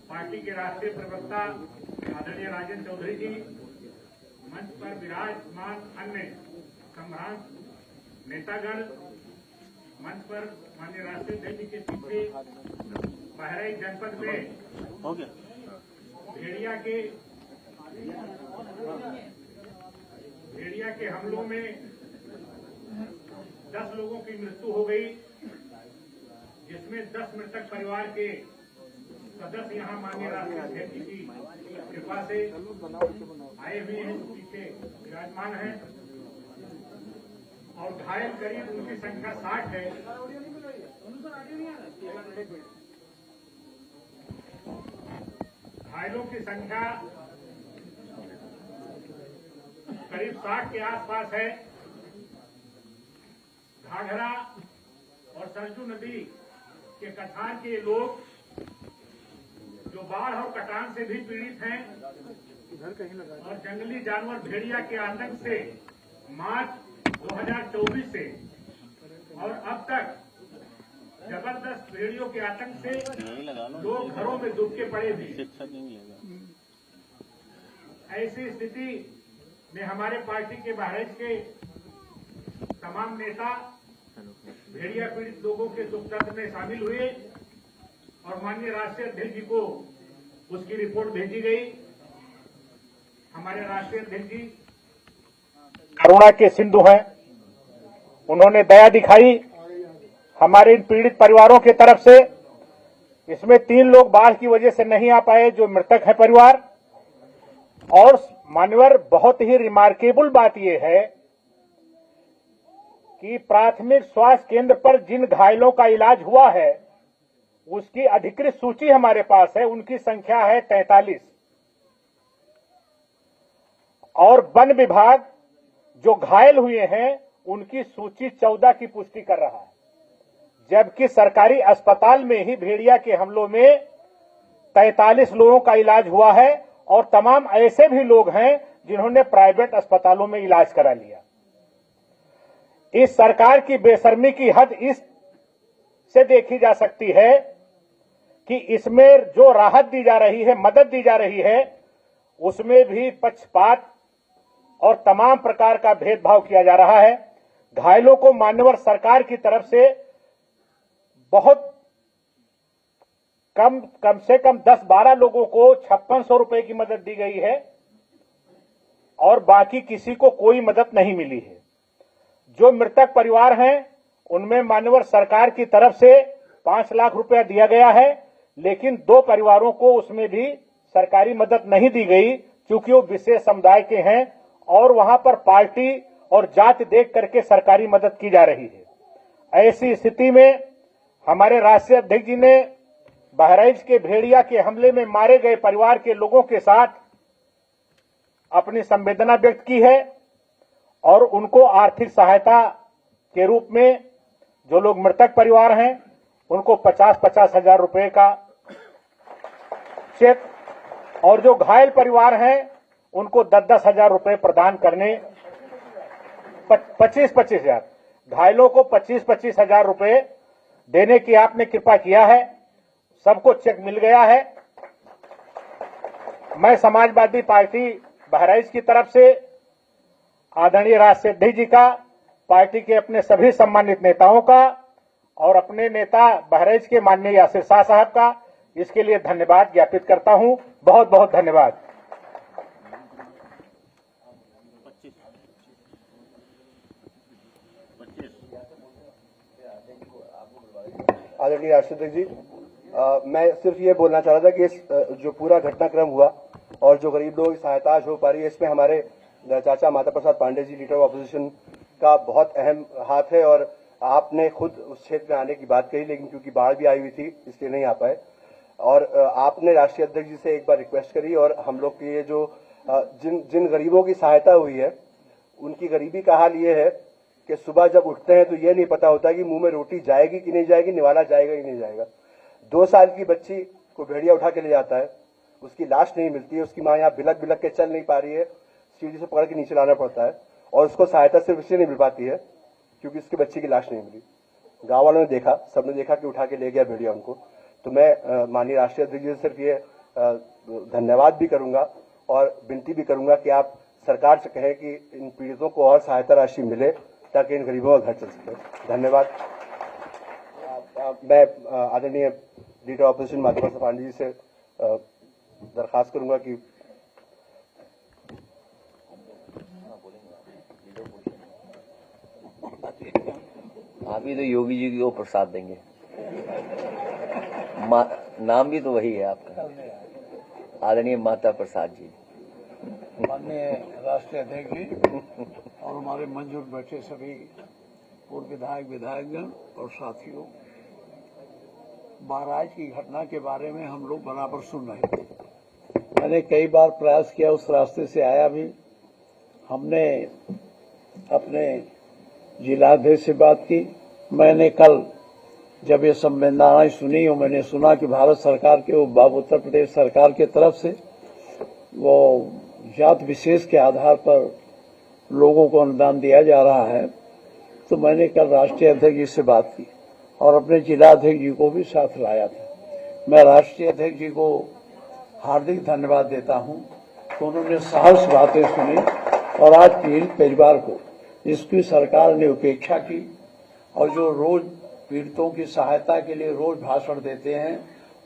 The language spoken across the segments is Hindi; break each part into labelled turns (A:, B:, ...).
A: पार्टी के राष्ट्रीय प्रवक्ता आदरणीय राजेंद्र चौधरी जी, मंच पर विराजमान अन्य सम्भ्रांत नेतागण, मंच पर माननीय राष्ट्रीय अध्यक्ष जी के पीछे बहराइच जनपद में भेड़िया के हमलों में 10 लोगों की मृत्यु हो गई, जिसमें 10 मृतक परिवार के सदस्य यहाँ माननीय राष्ट्रीय अध्यक्ष जी की कृपा से आए हुए हैं, पीछे विराजमान हैं, और घायल करीब उनकी संख्या 60 है। घायलों की संख्या करीब 60 के आसपास है। घाघरा और सरजू नदी के कटान के लोग जो बाढ़ और कटान से भी पीड़ित हैं और जंगली जानवर भेड़िया के आतंक से मार्च 2024 से और अब तक जबरदस्त भेड़ियों के आतंक से लोग घरों में दुबके पड़े भी। ऐसी स्थिति में हमारे पार्टी के बहराइच के तमाम नेता भेड़िया पीड़ित लोगों के दुख दर्द में शामिल हुए और माननीय राष्ट्रीय अध्यक्ष जी को उसकी रिपोर्ट भेजी गई। हमारे राष्ट्रीय अध्यक्ष जी करुणा के सिंधु हैं, उन्होंने दया दिखाई हमारे इन पीड़ित परिवारों की तरफ से। इसमें 3 लोग बाढ़ की वजह से नहीं आ पाए, जो मृतक है परिवार। और मान्यवर, बहुत ही रिमार्केबल बात यह है कि प्राथमिक स्वास्थ्य केंद्र पर जिन घायलों का इलाज हुआ है उसकी अधिकृत सूची हमारे पास है, उनकी संख्या है 43। और वन विभाग जो घायल हुए हैं उनकी सूची 14 की पुष्टि कर रहा है, जबकि सरकारी अस्पताल में ही भेड़िया के हमलों में 43 लोगों का इलाज हुआ है और तमाम ऐसे भी लोग हैं जिन्होंने प्राइवेट अस्पतालों में इलाज करा लिया। इस सरकार की बेशर्मी की हद इस से देखी जा सकती है कि इसमें जो राहत दी जा रही है, मदद दी जा रही है, उसमें भी पक्षपात और तमाम प्रकार का भेदभाव किया जा रहा है। घायलों को मान्यवर सरकार की तरफ से बहुत कम से कम 10-12 लोगों को 5600 रुपए की मदद दी गई है और बाकी किसी को कोई मदद नहीं मिली है। जो मृतक परिवार हैं उनमें मान्यवर सरकार की तरफ से 5 लाख रुपया दिया गया है, लेकिन 2 परिवारों को उसमें भी सरकारी मदद नहीं दी गई, क्योंकि वो विशेष समुदाय के हैं और वहां पर पार्टी और जाति देख करके सरकारी मदद की जा रही है। ऐसी स्थिति में हमारे राष्ट्रीय अध्यक्ष जी ने बहराइच के भेड़िया के हमले में मारे गए परिवार के लोगों के साथ अपनी संवेदना व्यक्त की है और उनको आर्थिक सहायता के रूप में जो लोग मृतक परिवार हैं उनको 50-50 हजार रुपए का चेक और जो घायल परिवार हैं उनको 10-10 हजार रुपए प्रदान करने 25-25 हजार, घायलों को 25-25 हजार रुपए देने की आपने कृपा किया है। सबको चेक मिल गया है। मैं समाजवादी पार्टी बहराइच की तरफ से आदरणीय राष्ट्रीय अध्यक्ष जी का, पार्टी के अपने सभी सम्मानित नेताओं का और अपने नेता बहराइच के माननीय यासिर शाह साहब का इसके लिए धन्यवाद ज्ञापित करता हूं। बहुत बहुत धन्यवाद।
B: आदरणीय राष्ट्रीय अध्यक्ष जी, मैं सिर्फ ये बोलना चाह रहा था कि इस जो पूरा घटनाक्रम हुआ और जो गरीब लोगों की सहायता आज हो पा रही है, इसमें हमारे चाचा Mata Prasad Pandey ji, leader of opposition, का बहुत अहम हाथ है। और आपने खुद उस क्षेत्र में आने की बात कही, लेकिन क्योंकि बाढ़ भी आई हुई थी इसलिए नहीं आ पाए। और आपने राष्ट्रीय अध्यक्ष जी से एक बार रिक्वेस्ट करी और हम लोग के ये जो जिन गरीबों की सहायता हुई है उनकी गरीबी का हाल ये है कि सुबह जब उठते हैं तो ये नहीं पता होता कि मुंह में रोटी जाएगी कि नहीं जाएगी, निवाला जाएगा कि नहीं जाएगा। 2 साल की बच्ची को भेड़िया उठा के ले जाता है, उसकी लाश नहीं मिलती है, उसकी माँ यहाँ बिलक बिलक के चल नहीं पा रही है, सीढ़ी से पकड़ के नीचे लाना पड़ता है और उसको सहायता सिर्फ इसलिए नहीं मिल पाती है क्योंकि उसके बच्चे की लाश नहीं मिली। गांव वालों ने देखा, सबने देखा कि उठा के ले गया भेड़िया उनको। तो मैं माननीय राष्ट्रीय अध्यक्ष जी से सिर्फ ये धन्यवाद भी करूंगा और विनती भी करूंगा कि आप सरकार से कहें कि इन पीड़ितों को और सहायता राशि मिले ताकि इन गरीबों का घर चल सके। धन्यवाद। मैं आदरणीय लीडर ऑपोजिशन माता प्रसाद पांडे जी से दरखास्त करूंगा कि
C: आप ही तो योगी जी को प्रसाद देंगे। नाम भी तो वही है आपका, आदरणीय माता प्रसाद जी।
D: माननीय राष्ट्रीय अध्यक्ष जी और हमारे मंच पर बैठे सभी पूर्व विधायक विधायकगण और साथियों, महाराज की घटना के बारे में हम लोग बराबर सुन रहे थे। मैंने कई बार प्रयास किया, उस रास्ते से आया भी। हमने अपने जिलाध्यक्ष से बात की। मैंने कल जब ये संवेदनाएं सुनी और मैंने सुना कि भारत सरकार के उत्तर प्रदेश सरकार के तरफ से वो जात विशेष के आधार पर लोगों को अनुदान दिया जा रहा है, तो मैंने कल राष्ट्रीय अध्यक्ष जी से बात की और अपने जिला अध्यक्ष जी को भी साथ लाया था। मैं राष्ट्रीय अध्यक्ष जी को हार्दिक धन्यवाद देता हूं कि उन्होंने साहस बातें सुनी और आज पीड़ित परिवार को जिसकी सरकार ने उपेक्षा की और जो रोज पीड़ितों की सहायता के लिए रोज भाषण देते हैं,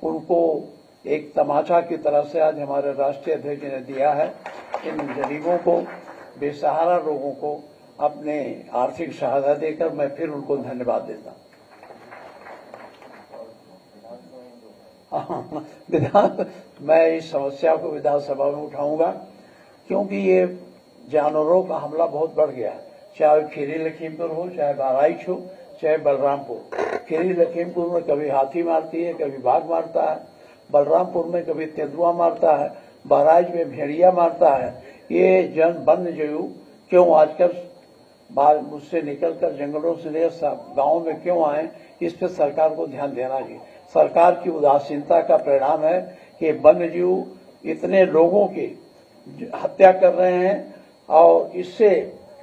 D: उनको एक तमाचा की तरह से आज हमारे राष्ट्रीय अध्यक्ष ने दिया है। इन गरीबों को, बेसहारा लोगों को अपने आर्थिक सहायता देकर मैं फिर उनको धन्यवाद देता हूं। मैं इस समस्या को विधानसभा में उठाऊंगा क्योंकि ये जानवरों का हमला बहुत बढ़ गया है, चाहे खीरी लखीमपुर हो, चाहे बहराइच हो, चाहे बलरामपुर। खीरी लखीमपुर में कभी हाथी मारती है, कभी बाघ मारता है, बलरामपुर में कभी तेंदुआ मारता है, बहराइच में भेड़िया मारता है। ये वन्य जीव क्यों आजकल मुझसे निकलकर जंगलों से गांवों में क्यों आए, इस पर सरकार को ध्यान देना चाहिए। सरकार की उदासीनता का परिणाम है कि वन्य जीव इतने लोगों की हत्या कर रहे हैं और इससे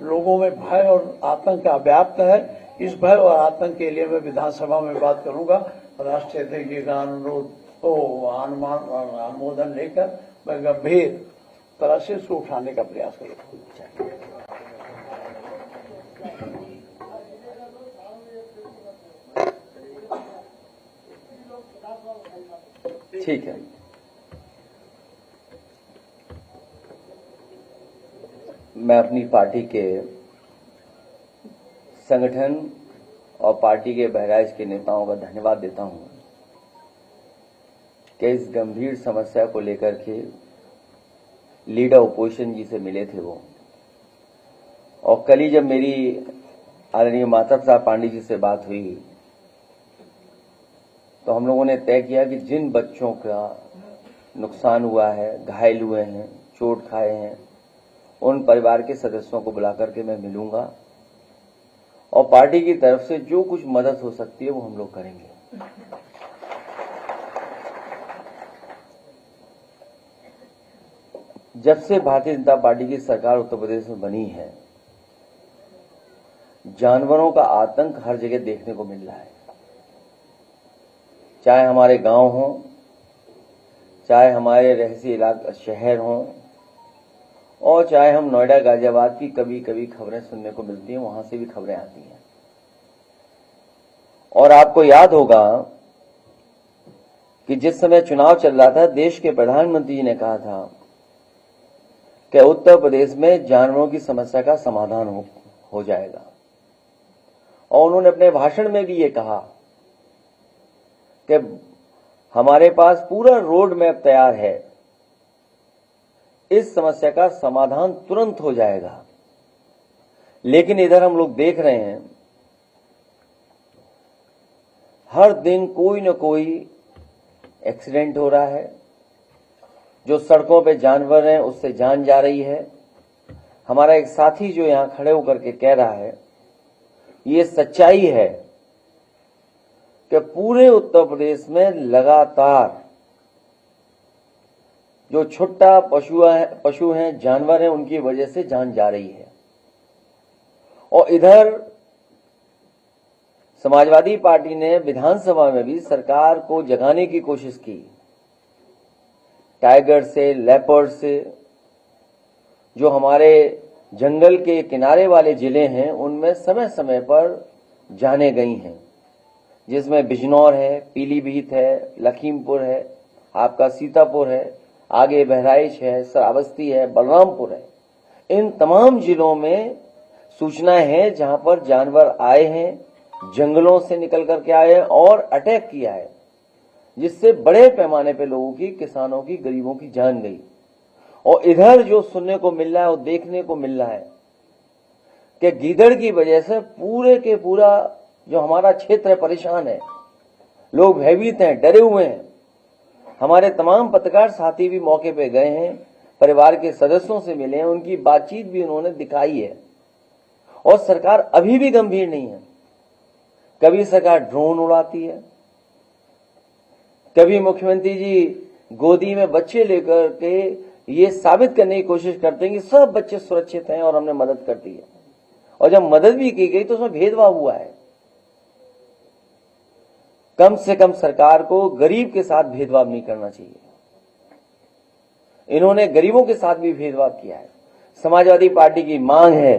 D: लोगों में भय और आतंक का व्याप्त है। इस भय और आतंक के लिए मैं विधानसभा में बात करूंगा। राष्ट्रीय अध्यक्ष जी का अनुरोध अनुमोदन लेकर मैं गंभीर तरह से इसको उठाने का प्रयास करूंगा।
C: ठीक है। मैं अपनी पार्टी के संगठन और पार्टी के बहराइच के नेताओं का धन्यवाद देता हूं कि इस गंभीर समस्या को लेकर के लीडर ओपोजिशन जी से मिले थे वो, और कल ही जब मेरी आदरणीय माता प्रसाद पांडे जी से बात हुई तो हम लोगों ने तय किया कि जिन बच्चों का नुकसान हुआ है, घायल हुए हैं, चोट खाए हैं, उन परिवार के सदस्यों को बुलाकर के मैं मिलूंगा और पार्टी की तरफ से जो कुछ मदद हो सकती है वो हम लोग करेंगे। जब से भारतीय जनता पार्टी की सरकार उत्तर प्रदेश में बनी है, जानवरों का आतंक हर जगह देखने को मिल रहा है, चाहे हमारे गांव हों, चाहे हमारे रहसी इलाका शहर हों, और चाहे हम नोएडा गाजियाबाद की कभी कभी खबरें सुनने को मिलती हैं, वहां से भी खबरें आती हैं। और आपको याद होगा कि जिस समय चुनाव चल रहा था, देश के प्रधानमंत्री जी ने कहा था कि उत्तर प्रदेश में जानवरों की समस्या का समाधान हो जाएगा, और उन्होंने अपने भाषण में भी ये कहा कि हमारे पास पूरा रोड मैप तैयार है, इस समस्या का समाधान तुरंत हो जाएगा। लेकिन इधर हम लोग देख रहे हैं हर दिन कोई न कोई एक्सीडेंट हो रहा है, जो सड़कों पे जानवर हैं उससे जान जा रही है। हमारा एक साथी जो यहां खड़े होकर के कह रहा है, ये सच्चाई है कि पूरे उत्तर प्रदेश में लगातार जो छोटा पशु हैं, जानवर हैं, उनकी वजह से जान जा रही है। और इधर समाजवादी पार्टी ने विधानसभा में भी सरकार को जगाने की कोशिश की टाइगर से, लेपर्ड से, जो हमारे जंगल के किनारे वाले जिले हैं उनमें समय समय पर जाने गई हैं, जिसमें बिजनौर है, पीलीभीत है, लखीमपुर है, आपका सीतापुर है, आगे बहराइच है, श्रावस्ती है, बलरामपुर है। इन तमाम जिलों में सूचनाएं हैं जहां पर जानवर आए हैं, जंगलों से निकल करके आए हैं और अटैक किया है, जिससे बड़े पैमाने पे लोगों की, किसानों की, गरीबों की जान गई। और इधर जो सुनने को मिल रहा है और देखने को मिल रहा है कि गीदड़ की वजह से पूरे के पूरा जो हमारा क्षेत्र है परेशान है, लोग भयभीत हैं, डरे हुए हैं। हमारे तमाम पत्रकार साथी भी मौके पे गए हैं, परिवार के सदस्यों से मिले हैं, उनकी बातचीत भी उन्होंने दिखाई है। और सरकार अभी भी गंभीर नहीं है। कभी सरकार ड्रोन उड़ाती है, कभी मुख्यमंत्री जी गोदी में बच्चे लेकर के ये साबित करने की कोशिश करते हैं कि सब बच्चे सुरक्षित हैं और हमने मदद कर दी है। और जब मदद भी की गई तो उसमें भेदभाव हुआ है। कम से कम सरकार को गरीब के साथ भेदभाव नहीं करना चाहिए। इन्होंने गरीबों के साथ भी भेदभाव किया है। समाजवादी पार्टी की मांग है